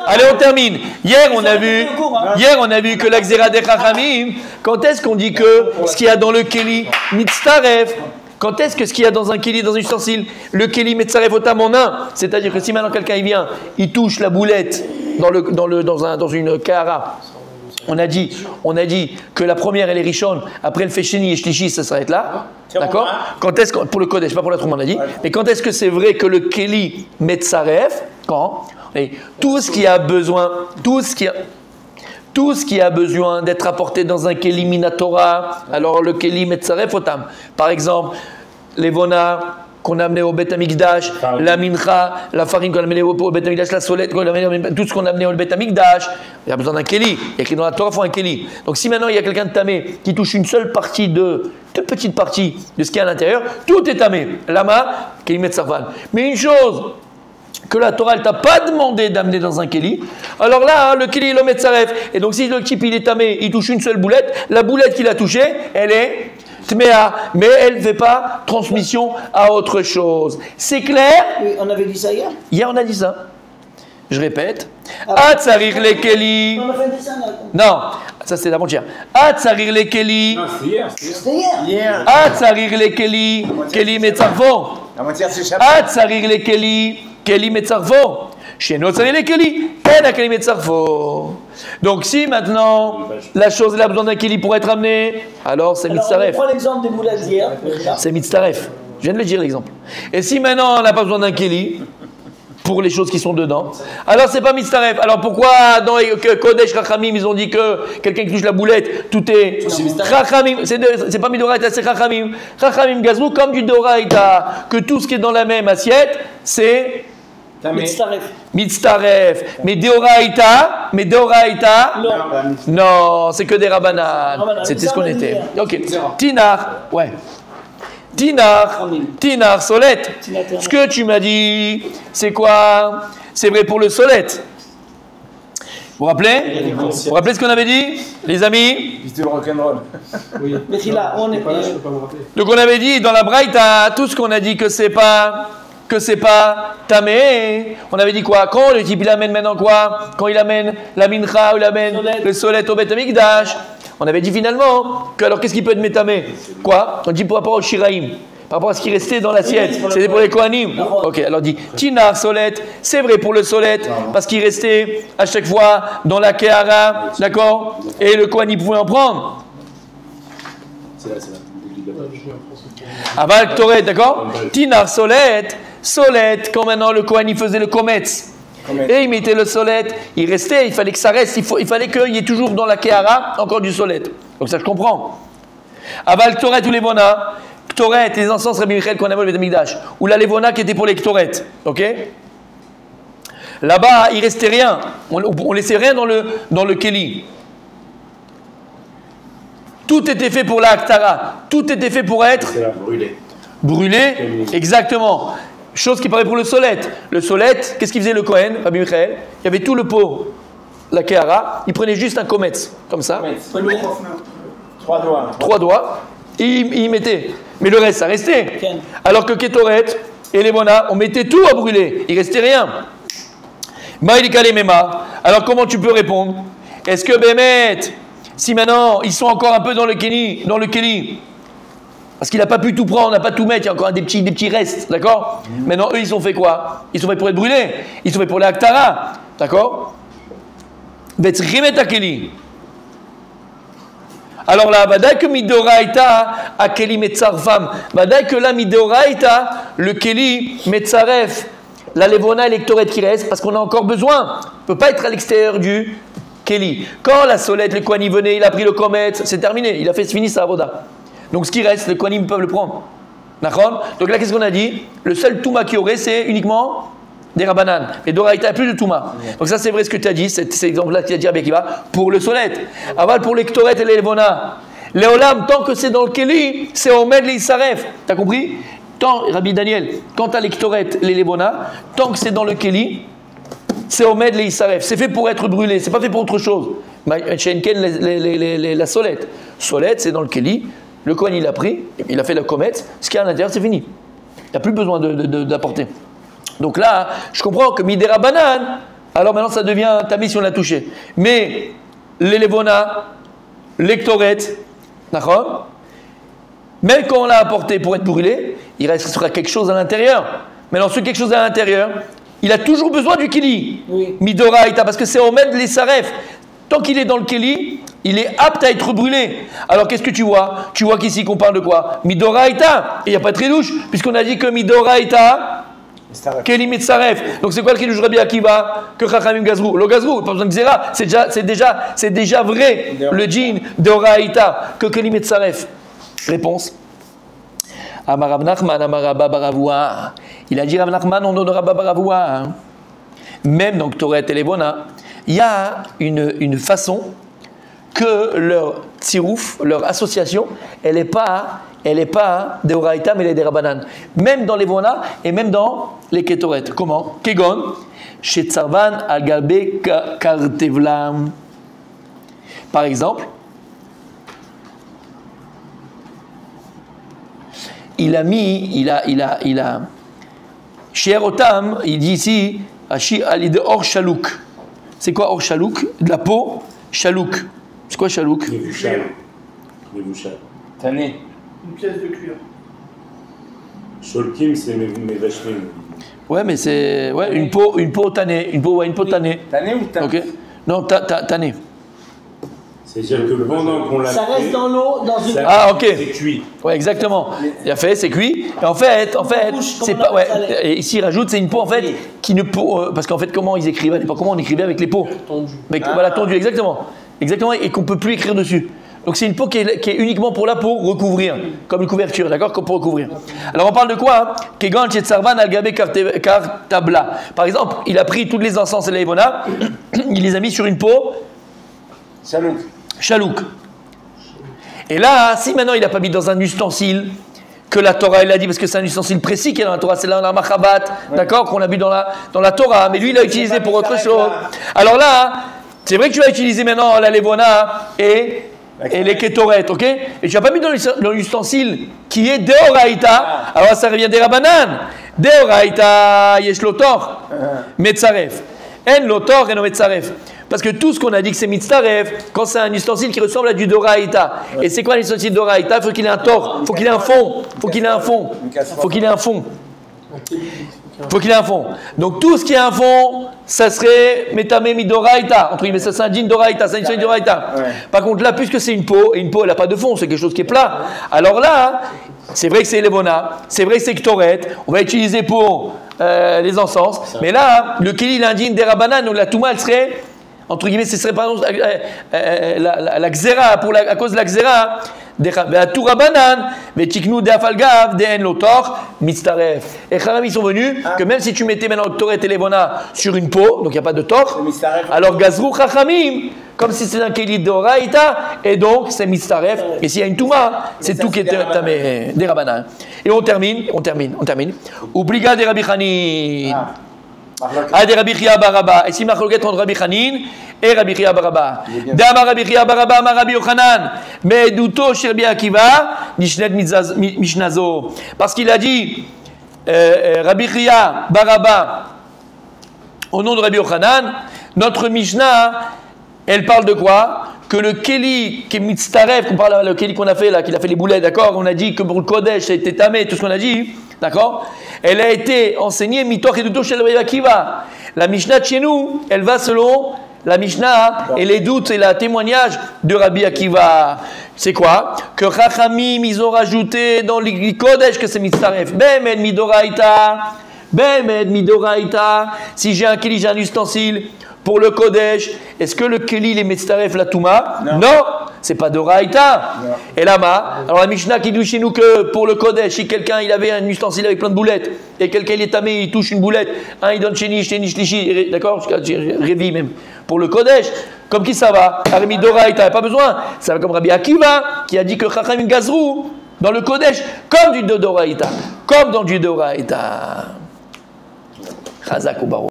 Allez, on termine. Hier, on a vu que la Xéra des Chachamim, quand est-ce qu'on dit que ce qu'il y a dans le Keli, Mitzaref, quand est-ce que ce qu'il y a dans un Keli, dans un ustensile, le Keli Mitzaref Otam en un, c'est-à-dire que si maintenant quelqu'un il vient, il touche la boulette dans une Kahara, on a dit que la première elle est Rishon, après elle fait Sheni et Shlishi, ça s'arrête là. D'accord? Quand est-ce que, pour le Kodesh, pas pour la Trouma, on a dit, mais quand est-ce que c'est vrai que le Keli Metzaref, quand? Et tout ce qui a besoin d'être apporté dans un Keli Minatora, alors le Keli Metzaref Otam. Par exemple, les Vona qu'on a amené au Bet Amikdash, la mincha, la farine qu'on a amené au Bet Amikdash, la solette, tout ce qu'on a amené au Bet Amikdash, il y a besoin d'un Keli. Il y a écrit dans la Torah, il faut un Keli. Donc si maintenant il y a quelqu'un de tamé qui touche une seule partie toute petite partie de ce qu'il y a à l'intérieur, tout est tamé. Lama, Keli Metzarvan. Mais une chose que la Torah ne t'a pas demandé d'amener dans un Keli, alors là, le Keli, le Metzaref. Et donc si le type il est tamé, il touche une seule boulette, la boulette qu'il a touchée, elle est Tméa, mais elle ne fait pas transmission à autre chose. C'est clair? Oui, on avait dit ça hier? Hier, on a dit ça. Je répète. Atzarir les Keli. On a fait ça, non, ça c'est d'avant-hier. Atzarir les Keli. Non, c'est hier. C'était hier. Atzarir les Keli. Keli Metzarvo. Atzarir les Keli. Keli Metzarvo. Chez nous, Atzarir les Keli. Ena Keli Metzarvo. Donc si maintenant la chose elle a besoin d'un Keli pour être amenée, alors c'est Mitzaref. On prend l'exemple des boulettes d'hier. C'est Mitzaref. Je viens de le dire l'exemple. Et si maintenant on n'a pas besoin d'un Keli pour les choses qui sont dedans, alors c'est pas Mitzaref. Alors pourquoi dans Kodesh Chachamim ils ont dit que quelqu'un qui touche la boulette, tout est Chachamim, c'est pas Midoraita, c'est Chachamim. Chachamim Gazrou comme du Doraita, que tout ce qui est dans la même assiette, c'est Mitzaref. Mais Deoraita, non, c'est que des Rabbanan. C'était ce qu'on était. Ok. Tinar, ouais. Tinar, Solette. Ce que tu m'as dit, c'est quoi? C'est vrai pour le Solette. Vous vous rappelez? Vous vous rappelez ce qu'on avait dit, les amis? C'était le rock'n'roll. Oui. Mais là, on est pas là, je peux pas vous rappeler. Donc on avait dit dans la Braïta, tout ce qu'on a dit que c'est pas tamé. On avait dit quoi? Quand le type il amène maintenant quoi? Quand il amène la mincha ou il amène le solet au Bet Amikdash. On avait dit finalement que alors qu'est-ce qui peut être métamé? Quoi? On dit par rapport au shiraim, par rapport à ce qui restait dans l'assiette, c'était pour les kohanim. Ok, alors on dit tinar solet, c'est vrai pour le solet parce qu'il restait à chaque fois dans la kehara, d'accord? Et le kohan il pouvait en prendre. C'est là. Aval Ktoret, d'accord? Tinar solet, quand maintenant le Kohen il faisait le kometz et il mettait le solet, il restait, il fallait que ça reste, il fallait qu'il y ait toujours dans la Kehara encore du solet. Donc ça je comprends. Aval Ktoret ou les Bona, Ktoret, les encens Rabbi Michael qu'on avait le Bet Amikdash, ou la Levona qui était pour les Ktoret, ok? Là-bas il restait rien, on laissait rien dans le Keli. Tout était fait pour la Aktara, tout était fait pour être brûlé, exactement. Chose qui paraît pour le solet. Le solet, qu'est-ce qu'il faisait le Kohen, Rabbi Michael? Il y avait tout le pot, la Kehara, il prenait juste un kometz, comme ça. 3 doigts, et il mettait. Mais le reste, ça restait. Alors que Ketoret et les Mona, on mettait tout à brûler, il restait rien. Maïlika les Mema. Alors comment tu peux répondre? Est-ce que Bémet, si maintenant ils sont encore un peu dans le Keli, parce qu'il n'a pas pu tout prendre, on n'a pas tout mettre, il y a encore des petits restes, d'accord? Maintenant, eux, ils ont fait quoi? Ils sont faits pour être brûlés, ils sont faits pour les Aktara, d'accord? Alors là, Vadaï que Midoraita a Keli Metzarvam, Vadaï que là, Midoraita, le Keli Metzaref, la Levona et l'Ektoret qui reste, parce qu'on a encore besoin, on ne peut pas être à l'extérieur du Keli. Quand la Solette, le Kohanim venait, il a pris le Kometz, c'est terminé, il a fini sa Avoda. Donc ce qui reste, les Kohanim peuvent le prendre. D'accord? Donc là, qu'est-ce qu'on a dit? Le seul Touma qui aurait, c'est uniquement des Rabbanan. Et Doraïta, il n'y a plus de Touma. Donc ça, c'est vrai ce que tu as dit, c'est l'exemple-là que tu as dit à Bekiva, pour le Solet. Aval pour les Ktoret et les Levona. Les Olam, tant que c'est dans le Keli, c'est Omed les Isaref. T'as compris? Rabbi Daniel, quand tu as les Ktoret, les Levona, tant que c'est dans le Keli, c'est Omed les Isaref. C'est fait pour être brûlé, c'est pas fait pour autre chose. La Solette. Solette, c'est dans le Keli. Le Kohen il a pris, il a fait la comète, ce qu'il y a à l'intérieur c'est fini. Il n'y a plus besoin d'apporter. Donc là, je comprends que Midera Banan, alors maintenant ça devient tamé si on l'a touché. Mais l'élevona, l'ectoret, d'accord, même quand on l'a apporté pour être brûlé, il restera quelque chose à l'intérieur. Maintenant, ce quelque chose à l'intérieur, il a toujours besoin du keli. Oui. Midoraïta, parce que c'est Omed les saref. Tant qu'il est dans le keli, il est apte à être brûlé. Alors qu'est-ce que tu vois? Tu vois qu'ici qu'on parle de quoi? Midoraïta. Et il n'y a pas de tridouche, puisqu'on a dit que Midoraïta, keli mitzaref. Donc c'est quoi le kiddush Rabbi Akiva? Que Chachamim gazrou. Le gazrou, pas besoin de zera. C'est déjà vrai, le djinn d'Oraïta, que keli mitzaref. Réponse. Amar Rav Nachman, Amar Rabba Baravua. Il a dit Rav Nachman, on donne Rabba Baravua. Même dans Ktoret et Levona, il y a une façon que leur tzirouf, leur association, elle n'est pas des Oraïta, mais elle est des Rabbanan. Même dans Levona et même dans les Ketoret. Comment? Kegon, chez Tsarvan al Galbe Kartevlam. Par exemple, il a chez Erotam, il dit ici, Ali de Or Chalouk. C'est quoi Or Chalouk? De la peau, Chalouk. C'est quoi Chalouk? Les bouchades. Tané. Une pièce de cuir. Sholkim, c'est mes vachemines. Ouais, mais c'est une peau tannée. Une peau tannée. Tané ou tané? Ok. Non, tannée. C'est-à-dire que pendant qu'on l'a Ça reste fait, dans l'eau, dans une. Ah, ok. c'est cuit. Ouais, exactement. Il a fait, c'est cuit. Et en fait, c'est pas. Ouais. Et ici, il rajoute, c'est une peau en fait qui ne peut. Parce qu'en fait, comment ils écrivaient à l'époque? Comment on écrivait avec les peaux? Avec, voilà, tondu, exactement. Exactement, et qu'on ne peut plus écrire dessus. Donc c'est une peau qui est uniquement pour là pour recouvrir, comme une couverture, d'accord? Comme pour recouvrir. Alors on parle de quoi? Kegan Chetzarvan al-Gabe Kartabla. Par exemple, il a pris tous les encens et les Ivona, il les a mis sur une peau. Chalouk. Et là, si maintenant il n'a pas mis dans un ustensile, que la Torah elle a dit, parce que c'est un ustensile précis qui est dans la Torah, c'est là dans la Machabat, d'accord, qu'on a vu dans la Torah, mais lui il l'a utilisé pour autre chose. Alors là, c'est vrai que tu vas utiliser maintenant la Levona et les Ketoret, ok? Et tu n'as pas mis dans l'ustensile qui est Deoraïta, alors ça revient des Rabbanan. Deoraïta, Yesh Lotor, Metzaref. En Lotor, Eno Metzaref. Parce que tout ce qu'on a dit que c'est Mitzaref, quand c'est un ustensile qui ressemble à du Doraïta. Et c'est quoi l'ustensile Doraïta? Il faut qu'il ait un tor, il faut qu'il ait un fond, il faut qu'il ait un fond, il faut qu'il ait un fond. Faut qu'il ait un fond. Donc tout ce qui a un fond, ça serait Metame Midoraïta. Entre guillemets, ça c'est un djinn Doraïta, c'est un djinn Doraïta. Par contre là, puisque c'est une peau, et une peau elle n'a pas de fond, c'est quelque chose qui est plat. Alors là, c'est vrai que c'est Levona, c'est vrai que c'est Ktoret, on va utiliser pour les encens. Mais là, le Keli, l'Indine des Rabbanan, ou la Touma, elle serait, entre guillemets, ce serait par exemple la Xéra, à cause de la Xéra. Tout Rabbanan, mais Tiknou de Afalgav, de En Lotor, Mitzaref. Et Kharam, ils sont venus que même si tu mettais maintenant le Toret et Levona sur une peau, donc il n'y a pas de tor, alors Gazrou Chachamim, comme si c'était un Keli d'Oraïta, et donc c'est Mitzaref. Et s'il y a une Touma, c'est tout qui est des Rabbanan. Et on termine. Obliga des Rabbi Chanin. Des Rabbi Chia Baraba. Et si Machloket entre Rabbi Chanin et Rabbi Chia Baraba. D'Amar Rabbi Chia Baraba, Amar Rabbi Yochanan. Mais d'Uto Shirbi Akiva, Nishnet Mishnazo. Parce qu'il a dit, Rabbi Chia Baraba, au nom de Rabbi Yochanan, notre Mishnah, elle parle de quoi? Que le Keli, qui est Mitzaref, qu'on parle le Keli qu'on a fait là, qu'il a fait les boulets, d'accord? On a dit que pour le Kodesh, ça a été tamé, tout ce qu'on a dit, d'accord? Elle a été enseignée, Mitoch et Duto Shel Rabbi Akiva. La Mishnah de chez nous, elle va selon la Mishnah et les doutes et le témoignage de Rabbi Akiva. C'est quoi? Que Chachamim, ils ont rajouté dans le Kodesh que c'est Mitzaref. Bemed Midoraïta. Si j'ai un Keli, j'ai un ustensile. Pour le Kodesh, est-ce que le Keli les Mitzaref la Touma? Non, c'est pas Doraïta. Et là-bas, alors la Mishnah qui dit chez nous que pour le Kodesh, si quelqu'un il avait un ustensile avec plein de boulettes, et quelqu'un il est tamé, il touche une boulette, il donne chéni, shlishi, d'accord, Révi même. Pour le Kodesh, comme qui ça va? Armi Doraïta, pas besoin. Ça va comme Rabbi Akiva, qui a dit que Chachamim Gazrou, dans le Kodesh, comme du Doraïta. Comme dans du Doraïta. Chazak ou Baro.